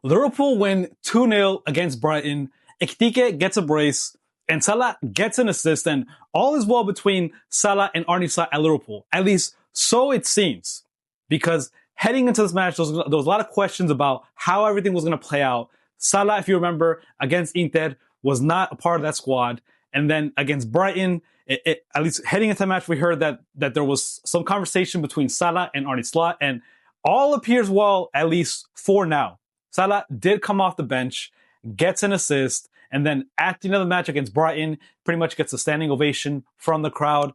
Liverpool win 2-0 against Brighton. Ekitike gets a brace, and Salah gets an assist, and all is well between Salah and Arne Slot at Liverpool. At least, so it seems. Because heading into this match, there was a lot of questions about how everything was going to play out. Salah, if you remember, against Inter, was not a part of that squad. And then against Brighton, at least heading into the match, we heard that there was some conversation between Salah and Arne Slot, and all appears well, at least for now. Salah did come off the bench, gets an assist, and then at the end of the match against Brighton, pretty much gets a standing ovation from the crowd.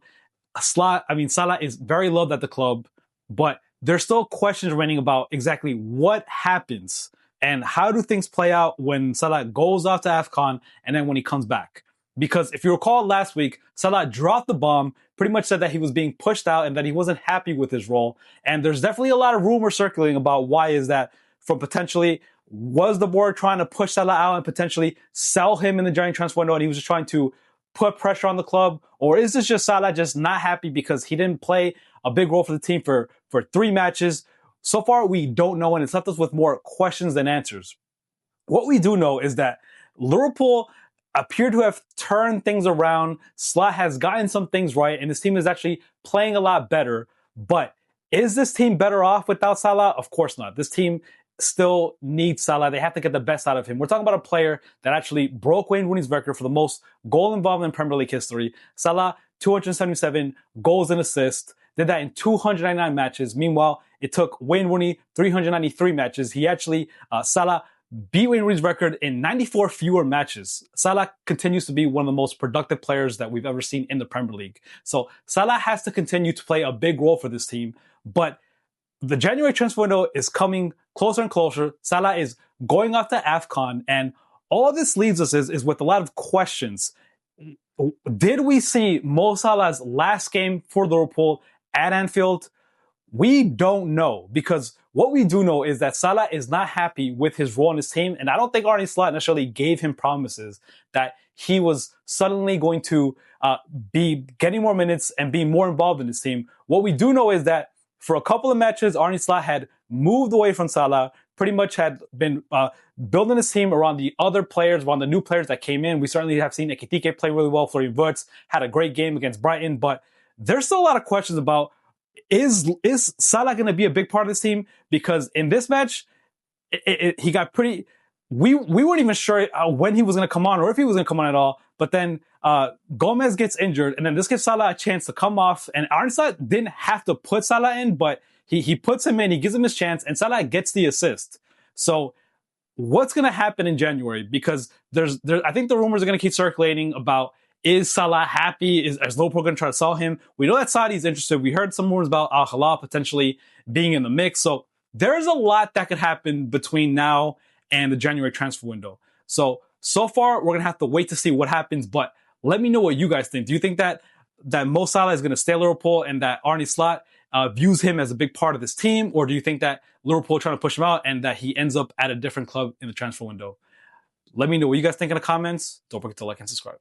Salah is very loved at the club, but there's still questions remaining about exactly what happens and how do things play out when Salah goes off to AFCON and then when he comes back. Because if you recall last week, Salah dropped the bomb, pretty much said that he was being pushed out and that he wasn't happy with his role. And there's definitely a lot of rumors circulating about why is that, from potentially, was the board trying to push Salah out and potentially sell him in the January transfer window and he was just trying to put pressure on the club? Or is this just Salah just not happy because he didn't play a big role for the team for 3 matches? So far, we don't know, and it's left us with more questions than answers. What we do know is that Liverpool appear to have turned things around. Slot has gotten some things right, and this team is actually playing a lot better. But is this team better off without Salah? Of course not. This team still needs Salah. They have to get the best out of him. We're talking about a player that actually broke Wayne Rooney's record for the most goal involvement in Premier League history. Salah, 277 goals and assists. Did that in 299 matches. Meanwhile, it took Wayne Rooney 393 matches. Salah beat Wayne Rooney's record in 94 fewer matches. Salah continues to be one of the most productive players that we've ever seen in the Premier League. So Salah has to continue to play a big role for this team. But the January transfer window is coming closer and closer. Salah is going off to AFCON, and all this leaves us is with a lot of questions. Did we see Mo Salah's last game for Liverpool at Anfield? We don't know, because what we do know is that Salah is not happy with his role in his team, and I don't think Arne Slot necessarily gave him promises that he was suddenly going to be getting more minutes and be more involved in his team. What we do know is that for a couple of matches, Arne Slot had moved away from Salah, pretty much had been building his team around the other players, around the new players that came in. We certainly have seen Ekitike play really well. Florian Wirtz had a great game against Brighton, but there's still a lot of questions about, is Salah going to be a big part of this team? Because in this match, he got pretty... We weren't even sure when he was going to come on or if he was going to come on at all. But then Gomez gets injured, and then this gives Salah a chance to come off. And Arne Slot didn't have to put Salah in, but he puts him in, he gives him his chance, and Salah gets the assist. So what's going to happen in January? Because I think the rumors are going to keep circulating about, is Salah happy? Is Liverpool going to try to sell him? We know that Saudi's interested. We heard some rumors about Al Hilal potentially being in the mix. So there's a lot that could happen between now and the January transfer window. So far, we're going to have to wait to see what happens. But let me know what you guys think. Do you think that Mo Salah is going to stay at Liverpool and that Arne Slot views him as a big part of this team? Or do you think that Liverpool are trying to push him out and that he ends up at a different club in the transfer window? Let me know what you guys think in the comments. Don't forget to like and subscribe.